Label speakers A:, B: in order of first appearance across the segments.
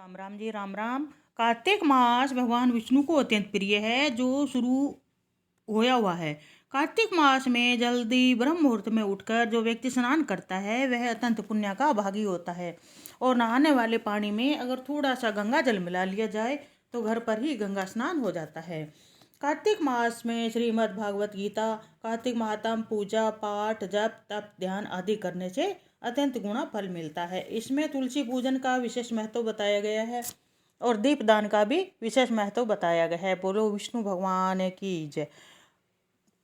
A: राम राम जी, राम राम। कार्तिक मास भगवान विष्णु को अत्यंत प्रिय है, जो शुरू होया हुआ है। कार्तिक मास में जल्दी ब्रह्म मुहूर्त में उठकर जो व्यक्ति स्नान करता है वह अत्यंत पुण्य का भागी होता है। और नहाने वाले पानी में अगर थोड़ा सा गंगा जल मिला लिया जाए तो घर पर ही गंगा स्नान हो जाता है। कार्तिक मास में श्रीमद् भागवत गीता, कार्तिक महात्म, पूजा पाठ, जप तप ध्यान आदि करने से अत्यंत गुणा फल मिलता है। इसमें तुलसी पूजन का विशेष महत्व बताया गया है और दीपदान का भी विशेष महत्व बताया गया है। बोलो विष्णु भगवान की जय।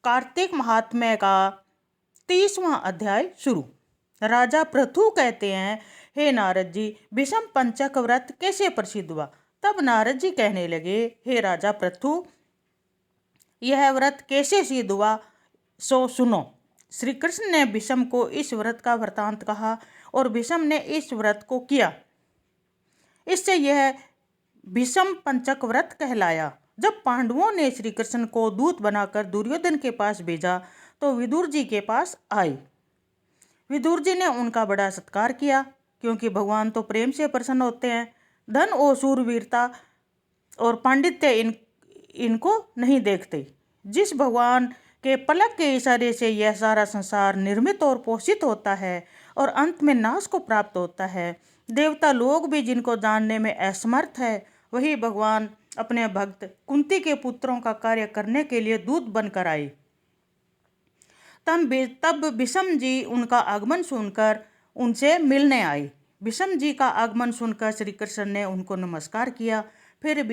A: कार्तिक महात्म्य का 30वां अध्याय शुरू। राजा पृथु कहते हैं, हे नारद जी, विषम पंचक व्रत कैसे प्रसिद्ध हुआ? तब नारद जी कहने लगे, हे राजा पृथु, यह व्रत कैसे सिद्ध हुआ सो सुनो। श्री कृष्ण ने भीष्म को इस व्रत का वृतांत कहा और भीष्म ने इस व्रत को किया। इससे यह भीष्म पंचक व्रत कहलाया। जब पांडवों ने श्री कृष्ण को दूत बनाकर दुर्योधन के पास भेजा तो विदुर जी के पास आए। विदुर जी ने उनका बड़ा सत्कार किया, क्योंकि भगवान तो प्रेम से प्रसन्न होते हैं। धन और शूरवीरता और पांडित्य इनको नहीं देखते। जिस भगवान के पलक के इशारे से यह सारा संसार निर्मित और पोषित होता है और अंत में नाश को प्राप्त होता है, देवता लोग भी जिनको जानने में असमर्थ है, वही भगवान अपने भक्त कुंती के पुत्रों का कार्य करने के लिए दूत बनकर आए। तब भीष्म जी उनका आगमन सुनकर उनसे मिलने आए। भीष्म जी का आगमन सुनकर श्री कृष्ण ने उनको नमस्कार किया। फिर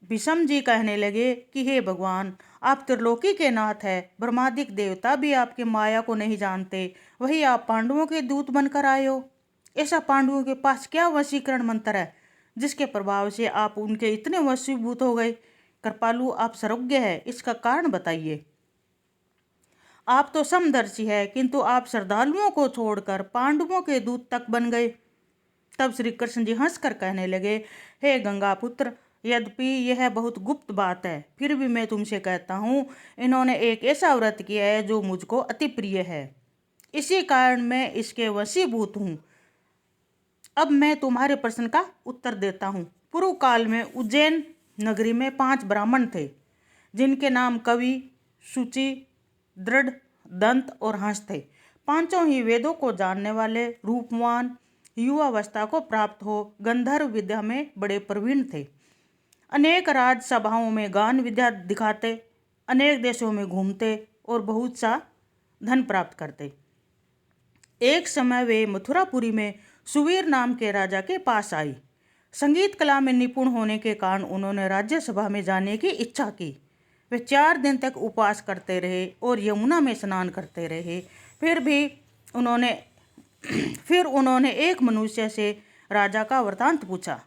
A: भीष्म जी कहने लगे कि हे भगवान, आप त्रिलोकी के नाथ है, ब्रह्मादिक देवता भी आपकी माया को नहीं जानते, वही आप पांडवों के दूत बनकर आए हो। ऐसा पांडवों के पास क्या वशीकरण मंत्र है जिसके प्रभाव से आप उनके इतने वशीभूत हो गए? कृपालु, आप सर्वज्ञ है, इसका कारण बताइए। आप तो समदर्शी है, किंतु आप श्रद्धालुओं को छोड़कर पांडवों के दूत तक बन गए। तब श्री कृष्ण जी हंसकर कहने लगे, हे गंगा पुत्र, यद्यपि यह बहुत गुप्त बात है, फिर भी मैं तुमसे कहता हूँ, इन्होंने एक ऐसा व्रत किया है जो मुझको अति प्रिय है। इसी कारण मैं इसके वशीभूत हूँ। अब मैं तुम्हारे प्रश्न का उत्तर देता हूँ। पूर्व काल में उज्जैन नगरी में 5 ब्राह्मण थे, जिनके नाम कवि, शुचि, दृढ़, दंत और हंस थे। पांचों ही वेदों को जानने वाले, रूपवान, युवावस्था को प्राप्त हो गंधर्व विद्या में बड़े प्रवीण थे। अनेक राजसभाओं में गान विद्या दिखाते, अनेक देशों में घूमते और बहुत सा धन प्राप्त करते। एक समय वे मथुरापुरी में सुवीर नाम के राजा के पास आई। संगीत कला में निपुण होने के कारण उन्होंने राज्यसभा में जाने की इच्छा की। वे 4 दिन तक उपवास करते रहे और यमुना में स्नान करते रहे। फिर उन्होंने एक मनुष्य से राजा का वृतांत पूछा।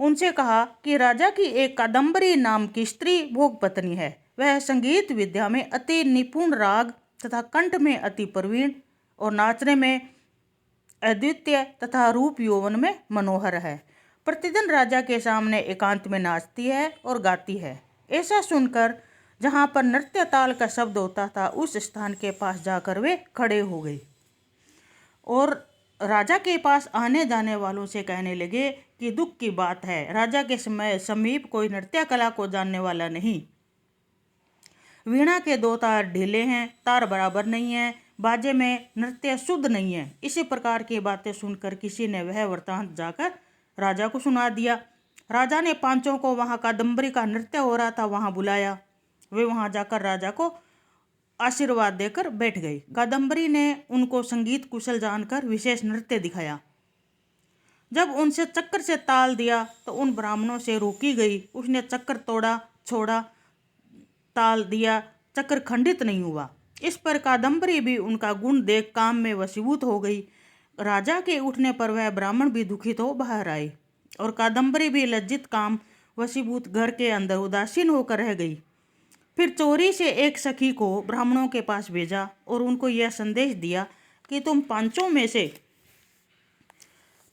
A: उनसे कहा कि राजा की एक कादम्बरी नाम की स्त्री भोग पत्नी है। वह संगीत विद्या में अति निपुण, राग तथा कंठ में अति प्रवीण और नाचने में अद्वितीय तथा रूप यौवन में मनोहर है। प्रतिदिन राजा के सामने एकांत में नाचती है और गाती है। ऐसा सुनकर जहाँ पर नृत्य ताल का शब्द होता था, उस स्थान के पास जाकर वे खड़े हो गए और राजा के पास आने जाने वालों से कहने लगे कि दुख की बात है, राजा के समीप कोई नृत्य कला को जानने वाला नहीं। वीणा के 2 तार ढीले हैं, तार बराबर नहीं है, बाजे में नृत्य शुद्ध नहीं है। इसी प्रकार की बातें सुनकर किसी ने वह वृतांत जाकर राजा को सुना दिया। राजा ने पांचों को वहाँ कादम्बरी का नृत्य हो रहा था वहाँ बुलाया। वे वहाँ जाकर राजा को आशीर्वाद देकर बैठ गई। कादम्बरी ने उनको संगीत कुशल जानकर विशेष नृत्य दिखाया। जब उनसे चक्कर से ताल दिया तो उन ब्राह्मणों से रोकी गई। उसने चक्कर तोड़ा, छोड़ा, ताल दिया, चक्कर खंडित नहीं हुआ। इस पर कादम्बरी भी उनका गुण देख काम में वशीभूत हो गई। राजा के उठने पर वह ब्राह्मण भी दुखित हो बाहर आए और कादम्बरी भी लज्जित, काम वशीभूत घर के अंदर उदासीन होकर रह गई। फिर चोरी से एक सखी को ब्राह्मणों के पास भेजा और उनको यह संदेश दिया कि तुम पांचों में से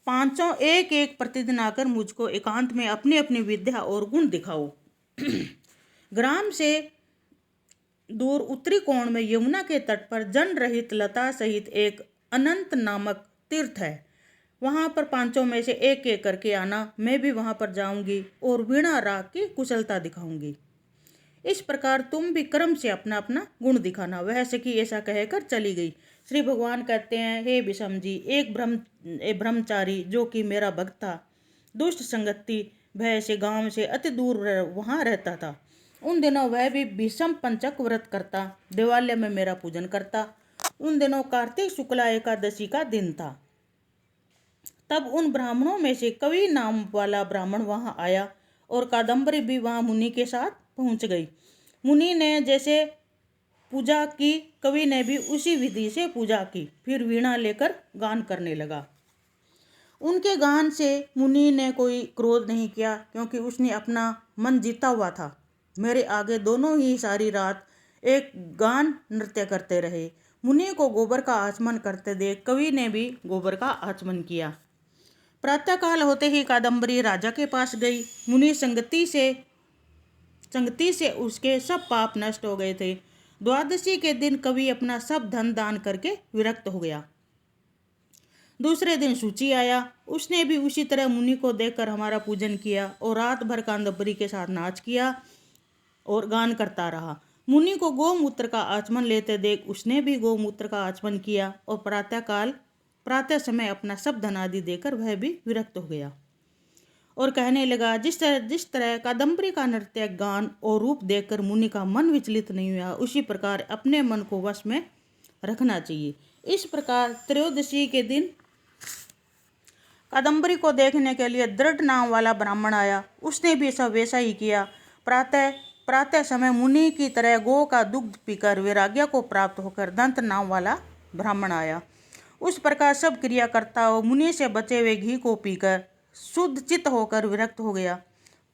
A: पांचों एक एक प्रतिदिन आकर मुझको एकांत में अपनी अपनी विद्या और गुण दिखाओ। ग्राम से दूर उत्तरी कोण में यमुना के तट पर जन रहित लता सहित एक अनंत नामक तीर्थ है। वहाँ पर पांचों में से एक एक करके आना, मैं भी वहाँ पर जाऊंगी और वीणा राग की कुशलता दिखाऊंगी। इस प्रकार तुम भी क्रम से अपना अपना गुण दिखाना। वह सखी ऐसा कहकर चली गई। श्री भगवान कहते हैं, हे विषम जी, एक ब्रह्मचारी जो कि मेरा भक्त था, दुष्ट संगति भय से गांव से अति दूर वहाँ रहता था। उन दिनों वह भी विषम पंचक व्रत करता, देवालय में मेरा पूजन करता। उन दिनों कार्तिक शुक्ला एकादशी का दिन था। तब उन ब्राह्मणों में से कवि नाम वाला ब्राह्मण वहां आया और कादम्बरी भी वहां मुनि के साथ पहुंच गई। मुनि ने जैसे पूजा की, कवि ने भी उसी विधि से पूजा की। फिर वीणा लेकर गान करने लगा। उनके गान से मुनि ने कोई क्रोध नहीं किया, क्योंकि उसने अपना मन जीता हुआ था। मेरे आगे दोनों ही सारी रात एक गान नृत्य करते रहे। मुनि को गोबर का आचमन करते देख कवि ने भी गोबर का आचमन किया। प्रातःकाल होते ही कादम्बरी राजा के पास गई। मुनि संगति से उसके सब पाप नष्ट हो गए थे। द्वादशी के दिन कवि अपना सब धन दान करके विरक्त हो गया। दूसरे दिन सूची आया। उसने भी उसी तरह मुनि को देखकर हमारा पूजन किया और रात भर कादम्बरी के साथ नाच किया और गान करता रहा। मुनि को गोमूत्र का आचमन लेते देख उसने भी गोमूत्र का आचमन किया और प्रातः समय अपना सब धन आदि देकर वह भी विरक्त हो गया और कहने लगा, जिस तरह कादम्बरी का नृत्य, गान और रूप देखकर मुनि का मन विचलित नहीं हुआ, उसी प्रकार अपने मन को वश में रखना चाहिए। इस प्रकार त्रयोदशी के दिन कादम्बरी को देखने के लिए दृढ़ नाम वाला ब्राह्मण आया। उसने भी सब वैसा ही किया। प्रातः समय मुनि की तरह गौ का दुग्ध पीकर वैराग्य को प्राप्त होकर दंत नाम वाला ब्राह्मण आया। उस प्रकार सब क्रिया करता हो मुनि से बचे हुए घी को पीकर शुद्ध चित्त होकर विरक्त हो गया।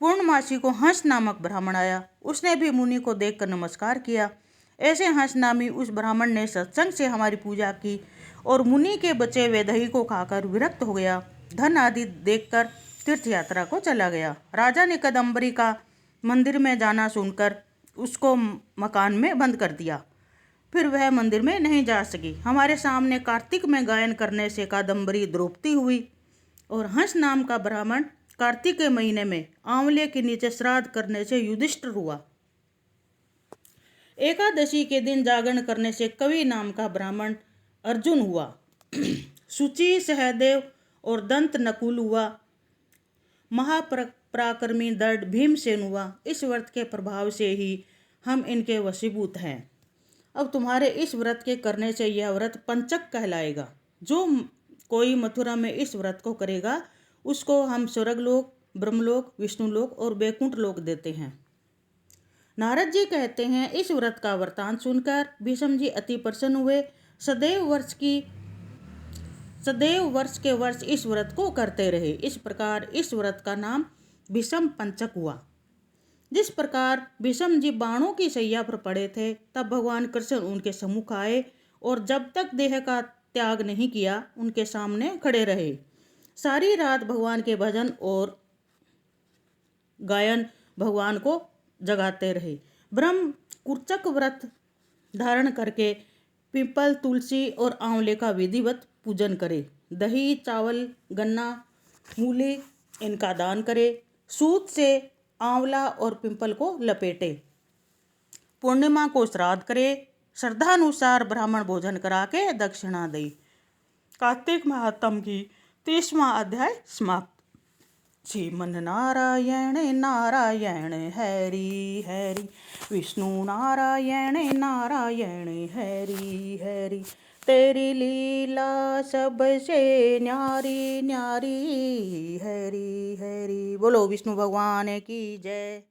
A: पूर्णमासी को हंस नामक ब्राह्मण आया। उसने भी मुनि को देखकर नमस्कार किया। ऐसे हंस नामी उस ब्राह्मण ने सत्संग से हमारी पूजा की और मुनि के बचे हुए दही को खाकर विरक्त हो गया। धन आदि देखकर तीर्थ यात्रा को चला गया। राजा ने कादम्बरी का मंदिर में जाना सुनकर उसको मकान में बंद कर दिया। फिर वह मंदिर में नहीं जा सकी। हमारे सामने कार्तिक में गायन करने से कादम्बरी द्रौपदी हुई और हंस नाम का ब्राह्मण कार्तिक के महीने में आंवले के नीचे श्राद्ध करने से युधिष्ठिर हुआ। एकादशी के दिन जागरण करने से कवि नाम का ब्राह्मण अर्जुन हुआ। सुचि सहदेव और दंत नकुल हुआ। महापराक्रमी दृढ़ भीमसेन हुआ। इस व्रत के प्रभाव से ही हम इनके वशीभूत हैं। अब तुम्हारे इस व्रत के करने से यह व्रत पंचक कहलाएगा। जो कोई मथुरा में इस व्रत को करेगा उसको हम स्वर्गलोक, ब्रह्मलोक, विष्णुलोक और वैकुंठ लोक देते हैं। नारद जी कहते हैं, इस व्रत का वृतांत सुनकर भीष्म जी अति प्रसन्न हुए। सदैव वर्ष के वर्ष इस व्रत को करते रहे। इस प्रकार इस व्रत का नाम भीष्म पंचक हुआ। जिस प्रकार भीष्म जी बाणों की शैया पर पड़े थे, तब भगवान कृष्ण उनके सम्मुख आए और जब तक देह का त्याग नहीं किया उनके सामने खड़े रहे। सारी रात भगवान के भजन और गायन भगवान को जगाते रहे। ब्रह्म कुर्चक व्रत धारण करके पीपल, तुलसी और आंवले का विधिवत पूजन करे। दही, चावल, गन्ना, मूली इनका दान करे। सूत से आंवला और पिंपल को लपेटे। पूर्णिमा को श्राद्ध करे। श्रद्धानुसार ब्राह्मण भोजन करा के दक्षिणा दे। कार्तिक महात्म की 30वां अध्याय समाप्त। श्रीमन नारायण नारायण हरि हरि, विष्णु नारायण नारायण हरि हरि, तेरी लीला सबसे न्यारी न्यारी हरि हरि। बोलो विष्णु भगवान की जय।